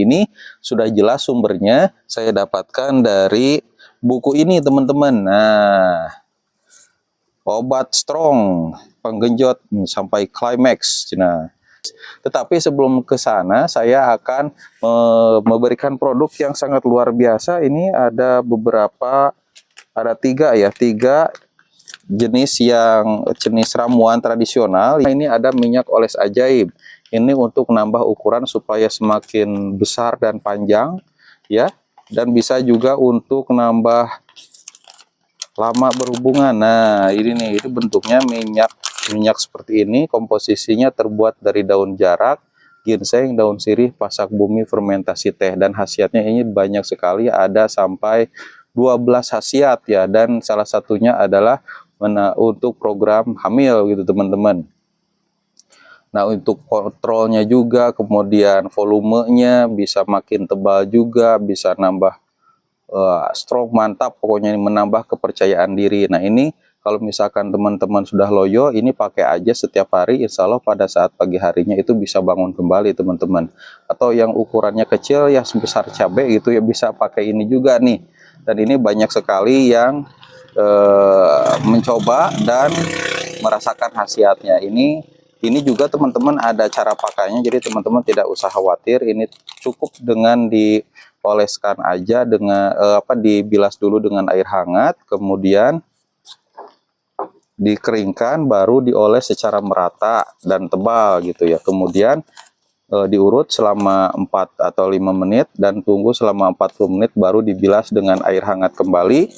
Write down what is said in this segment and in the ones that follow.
ini sudah jelas sumbernya saya dapatkan dari buku ini teman-teman. Nah, obat strong penggenjot sampai klimaks. Nah, tetapi sebelum ke sana saya akan memberikan produk yang sangat luar biasa. Ini ada beberapa, ada tiga jenis ramuan tradisional. Ini ada minyak oles ajaib. Ini untuk nambah ukuran supaya semakin besar dan panjang ya, dan bisa juga untuk nambah lama berhubungan. Nah, ini nih, itu bentuknya minyak seperti ini. Komposisinya terbuat dari daun jarak, ginseng, daun sirih, pasak bumi, fermentasi teh, dan khasiatnya ini banyak sekali, ada sampai 12 khasiat ya, dan salah satunya adalah untuk program hamil gitu teman-teman. Nah, untuk kontrolnya juga, kemudian volumenya bisa makin tebal juga, bisa nambah strong, mantap pokoknya, ini menambah kepercayaan diri. Nah, ini kalau misalkan teman-teman sudah loyo, ini pakai aja setiap hari, insya Allah pada saat pagi harinya itu bisa bangun kembali teman-teman. Atau yang ukurannya kecil ya sebesar cabai gitu ya, bisa pakai ini juga nih. Dan ini banyak sekali yang mencoba dan merasakan khasiatnya. Ini juga teman-teman ada cara pakainya, jadi teman-teman tidak usah khawatir. Ini cukup dengan dioleskan aja dengan dibilas dulu dengan air hangat, kemudian dikeringkan, baru dioles secara merata dan tebal gitu ya. Kemudian diurut selama 4 atau 5 menit dan tunggu selama 40 menit, baru dibilas dengan air hangat kembali.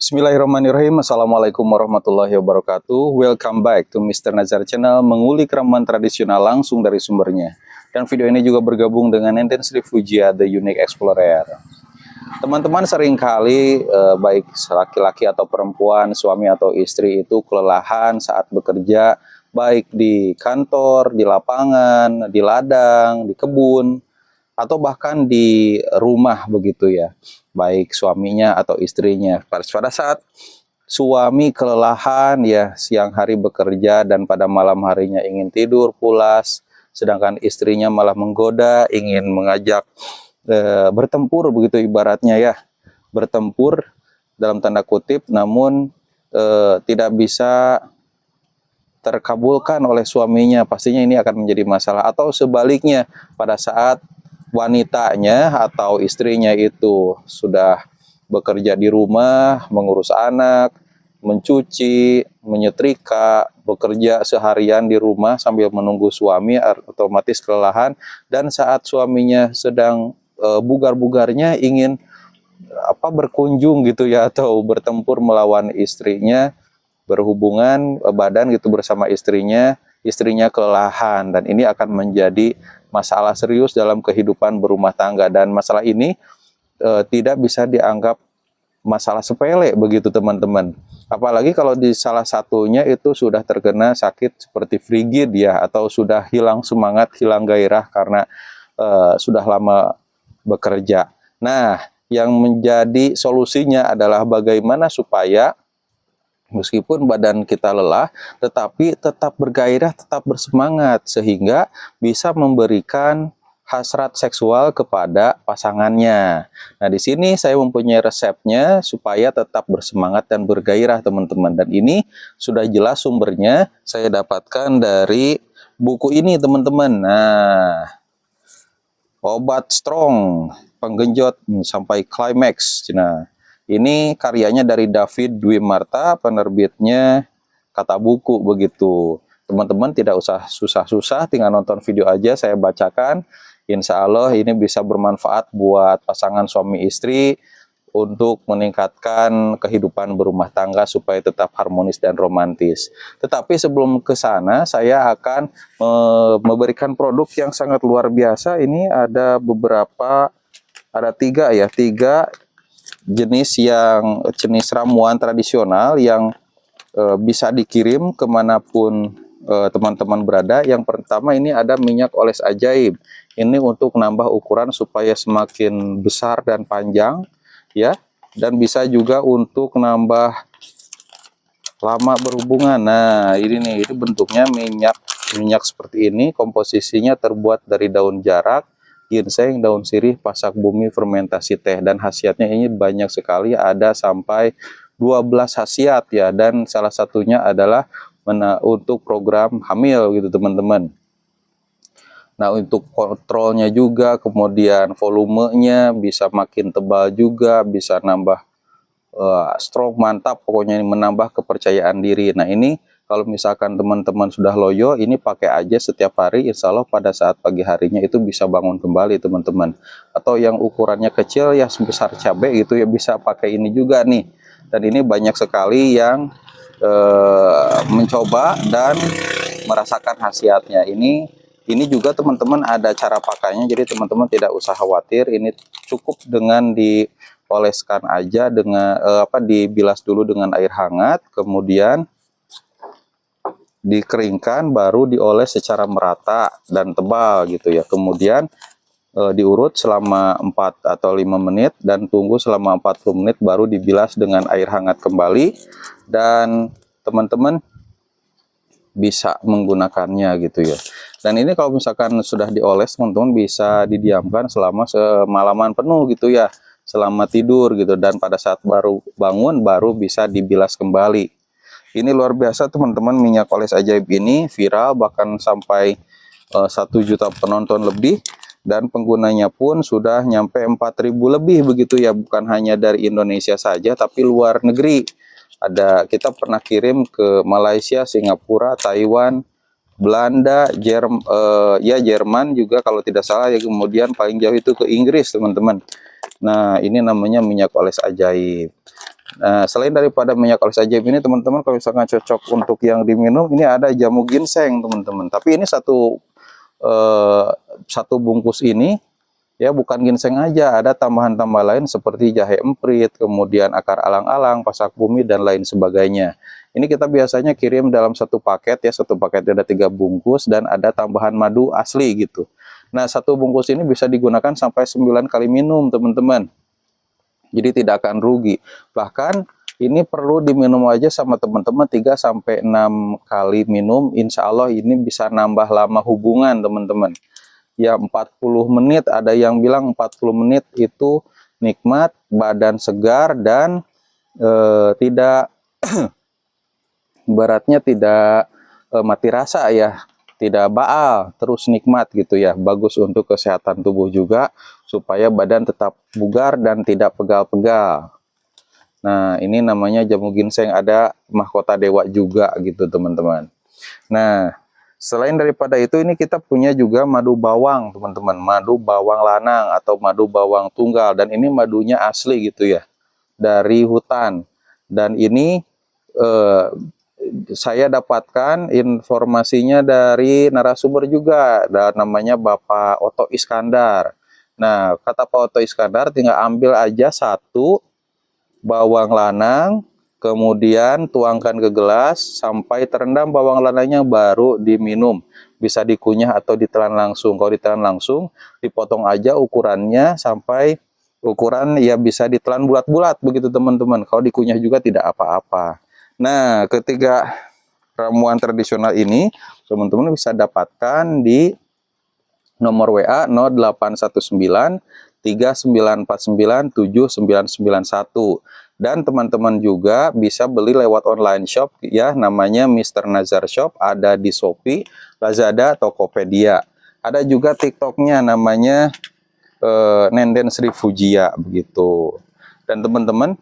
Bismillahirrahmanirrahim. Assalamualaikum warahmatullahi wabarakatuh. Welcome back to Mr. Nazar Channel, mengulik ramuan tradisional langsung dari sumbernya. Dan video ini juga bergabung dengan Intensely Fujia The Unique Explorer. Teman-teman seringkali baik laki-laki atau perempuan, suami atau istri itu kelelahan saat bekerja, baik di kantor, di lapangan, di ladang, di kebun, atau bahkan di rumah begitu ya, baik suaminya atau istrinya. Pada saat suami kelelahan ya, siang hari bekerja dan pada malam harinya ingin tidur pulas, sedangkan istrinya malah menggoda, ingin mengajak bertempur begitu ibaratnya ya, bertempur dalam tanda kutip, namun tidak bisa terkabulkan oleh suaminya, pastinya ini akan menjadi masalah. Atau sebaliknya, pada saat wanitanya atau istrinya itu sudah bekerja di rumah, mengurus anak, mencuci, menyetrika, bekerja seharian di rumah sambil menunggu suami, otomatis kelelahan. Dan saat suaminya sedang bugar-bugarnya ingin berkunjung gitu ya, atau bertempur melawan istrinya, berhubungan badan gitu bersama istrinya kelelahan, dan ini akan menjadi masalah serius dalam kehidupan berumah tangga. Dan masalah ini tidak bisa dianggap masalah sepele begitu teman-teman. Apalagi kalau di salah satunya itu sudah terkena sakit seperti frigid ya, atau sudah hilang semangat, hilang gairah karena sudah lama bekerja. Nah, yang menjadi solusinya adalah bagaimana supaya meskipun badan kita lelah, tetapi tetap bergairah, tetap bersemangat, sehingga bisa memberikan hasrat seksual kepada pasangannya. Nah, di sini saya mempunyai resepnya supaya tetap bersemangat dan bergairah, teman-teman. Dan ini sudah jelas sumbernya saya dapatkan dari buku ini, teman-teman. Nah, obat strong penggenjot sampai klimaks. Nah, ini karyanya dari David Dwi Marta, penerbitnya Kata Buku begitu. Teman-teman tidak usah susah-susah, tinggal nonton video aja saya bacakan. Insya Allah ini bisa bermanfaat buat pasangan suami istri untuk meningkatkan kehidupan berumah tangga supaya tetap harmonis dan romantis. Tetapi sebelum ke sana, saya akan memberikan produk yang sangat luar biasa. Ini ada beberapa, ada tiga jenis ramuan tradisional yang bisa dikirim kemanapun teman-teman berada. Yang pertama ini ada minyak oles ajaib. Ini untuk nambah ukuran supaya semakin besar dan panjang, ya. Dan bisa juga untuk nambah lama berhubungan. Nah, ini nih, ini bentuknya minyak seperti ini. Komposisinya terbuat dari daun jarak, ginseng, daun sirih, pasak bumi, fermentasi teh. Dan khasiatnya ini banyak sekali, ada sampai 12 khasiat ya. Dan salah satunya adalah untuk program hamil gitu teman-teman. Nah, untuk kontrolnya juga, kemudian volumenya bisa makin tebal juga, bisa nambah strong, mantap, pokoknya ini menambah kepercayaan diri. Nah, ini kalau misalkan teman-teman sudah loyo, ini pakai aja setiap hari, insya Allah pada saat pagi harinya itu bisa bangun kembali teman-teman. Atau yang ukurannya kecil ya sebesar cabai gitu ya, bisa pakai ini juga nih. Dan ini banyak sekali yang mencoba dan merasakan khasiatnya. Ini juga teman-teman ada cara pakainya, jadi teman-teman tidak usah khawatir. Ini cukup dengan dioleskan aja dengan dibilas dulu dengan air hangat, kemudian dikeringkan, baru dioles secara merata dan tebal gitu ya. Kemudian diurut selama 4 atau 5 menit dan tunggu selama 40 menit baru dibilas dengan air hangat kembali, dan teman-teman bisa menggunakannya gitu ya. Dan ini kalau misalkan sudah dioles, teman-teman bisa didiamkan selama semalaman penuh gitu ya, selama tidur gitu, dan pada saat baru bangun baru bisa dibilas kembali. Ini luar biasa teman-teman, minyak oles ajaib ini viral bahkan sampai 1 juta penonton lebih, dan penggunanya pun sudah nyampe 4.000 lebih begitu ya, bukan hanya dari Indonesia saja tapi luar negeri. Kita pernah kirim ke Malaysia, Singapura, Taiwan, Belanda, Jerman juga kalau tidak salah ya, kemudian paling jauh itu ke Inggris teman-teman. Nah, ini namanya minyak oles ajaib. Nah, selain daripada minyak oles ajaib ini teman-teman, kalau misalkan cocok untuk yang diminum, ini ada jamu ginseng teman-teman. Tapi ini satu bungkus ini ya bukan ginseng aja, ada tambahan-tambahan lain seperti jahe emprit, kemudian akar alang-alang, pasak bumi, dan lain sebagainya. Ini kita biasanya kirim dalam satu paket ya, satu paket ada 3 bungkus dan ada tambahan madu asli gitu. Nah, satu bungkus ini bisa digunakan sampai 9 kali minum teman-teman. Jadi tidak akan rugi. Bahkan ini perlu diminum aja sama teman-teman 3 sampai 6 kali minum, insya Allah ini bisa nambah lama hubungan teman-teman. Ya 40 menit, ada yang bilang 40 menit itu nikmat, badan segar, dan tidak beratnya tidak mati rasa ya, tidak baal, terus nikmat gitu ya. Bagus untuk kesehatan tubuh juga, supaya badan tetap bugar dan tidak pegal-pegal. Nah, ini namanya jamu ginseng, ada mahkota dewa juga gitu teman-teman. Nah, selain daripada itu, ini kita punya juga madu bawang teman-teman, madu bawang lanang atau madu bawang tunggal, dan ini madunya asli gitu ya, dari hutan. Dan ini saya dapatkan informasinya dari narasumber juga, dan namanya Bapak Otto Iskandar. Nah, kata Pak Otto Iskandar, tinggal ambil aja 1 bawang lanang, kemudian tuangkan ke gelas sampai terendam bawang lanangnya, baru diminum. Bisa dikunyah atau ditelan langsung. Kalau ditelan langsung, dipotong aja ukurannya sampai ukuran ya bisa ditelan bulat-bulat begitu teman-teman. Kalau dikunyah juga tidak apa-apa. Nah, ketiga ramuan tradisional ini teman-teman bisa dapatkan di nomor WA 0819 3949 7991. Dan teman-teman juga bisa beli lewat online shop ya, namanya Mr. Nazar Shop, ada di Shopee, Lazada, Tokopedia. Ada juga TikToknya namanya Nenden Sri Fujia begitu. Dan teman-teman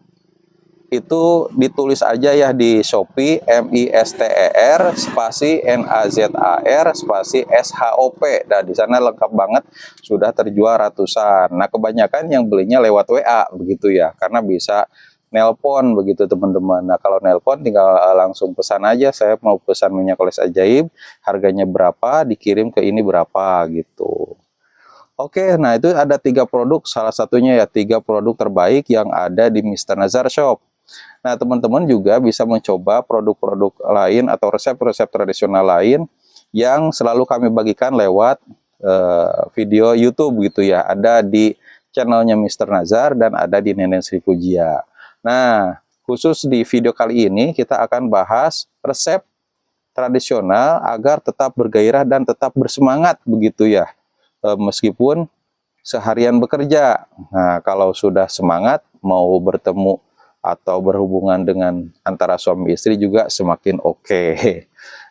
itu ditulis aja ya di Shopee MISTER spasi NAZAR spasi SHOP. Dan di sana lengkap banget, sudah terjual ratusan. Nah, kebanyakan yang belinya lewat WA begitu ya, karena bisa nelpon begitu teman-teman. Nah, kalau nelpon tinggal langsung pesan aja, saya mau pesan minyak oles ajaib, harganya berapa, dikirim ke ini berapa gitu. Oke, nah itu ada 3 produk, salah satunya ya 3 produk terbaik yang ada di Mr. Nazar Shop. Nah, teman-teman juga bisa mencoba produk-produk lain atau resep-resep tradisional lain yang selalu kami bagikan lewat video YouTube gitu ya. Ada di channelnya Mr. Nazar dan ada di Nenen Sri Pujia. Nah, khusus di video kali ini kita akan bahas resep tradisional agar tetap bergairah dan tetap bersemangat begitu ya. Meskipun seharian bekerja. Nah, kalau sudah semangat mau bertemu atau berhubungan dengan antara suami istri juga semakin oke.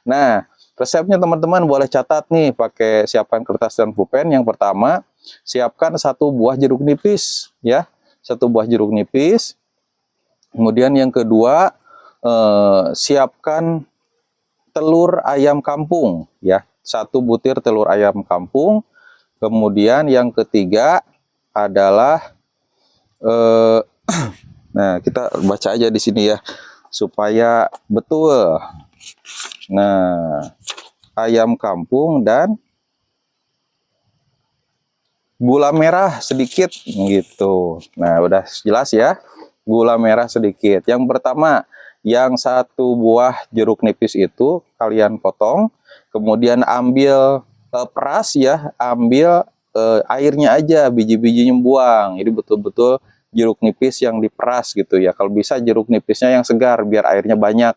Nah, resepnya teman-teman boleh catat nih, pakai siapkan kertas dan pulpen. Yang pertama, siapkan 1 buah jeruk nipis ya. 1 buah jeruk nipis. Kemudian yang kedua, siapkan telur ayam kampung ya. 1 butir telur ayam kampung. Kemudian yang ketiga adalah nah, kita baca aja di sini ya supaya betul. Nah, ayam kampung dan gula merah sedikit gitu. Nah, udah jelas ya. Gula merah sedikit. Yang pertama, yang 1 buah jeruk nipis itu kalian potong, kemudian ambil peras ya, ambil airnya aja, biji-bijinya buang. Jadi betul-betul jeruk nipis yang diperas gitu ya. Kalau bisa jeruk nipisnya yang segar biar airnya banyak.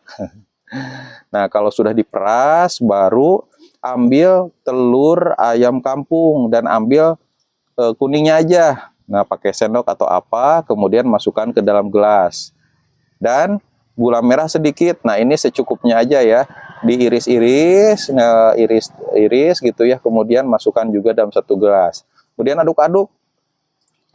Nah, kalau sudah diperas baru ambil telur ayam kampung dan ambil kuningnya aja. Nah, pakai sendok atau apa, kemudian masukkan ke dalam gelas. Dan gula merah sedikit. Nah, ini secukupnya aja ya. Diiris-iris, iris gitu ya. Kemudian masukkan juga dalam 1 gelas. Kemudian aduk-aduk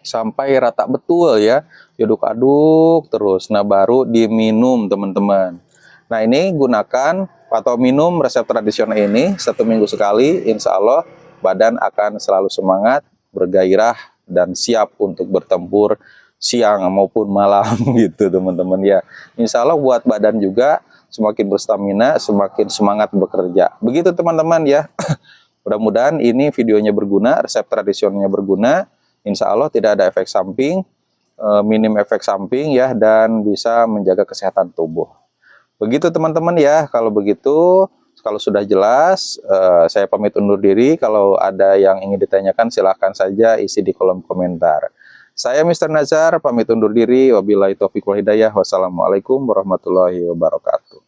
sampai rata betul ya. Diaduk-aduk terus. Nah, baru diminum teman-teman. Nah, ini gunakan atau minum resep tradisional ini 1 minggu sekali. Insya Allah badan akan selalu semangat, bergairah, dan siap untuk bertempur siang maupun malam gitu teman-teman ya. Insya Allah buat badan juga semakin berstamina, semakin semangat bekerja. Begitu teman-teman ya. Mudah-mudahan ini videonya berguna, resep tradisionalnya berguna. Insya Allah tidak ada efek samping, minim efek samping ya, dan bisa menjaga kesehatan tubuh. Begitu teman-teman ya. Kalau begitu, kalau sudah jelas, saya pamit undur diri. Kalau ada yang ingin ditanyakan silahkan saja isi di kolom komentar. Saya Mr. Nazar pamit undur diri. Wabillahi taufiq wal hidayah. Wassalamualaikum warahmatullahi wabarakatuh.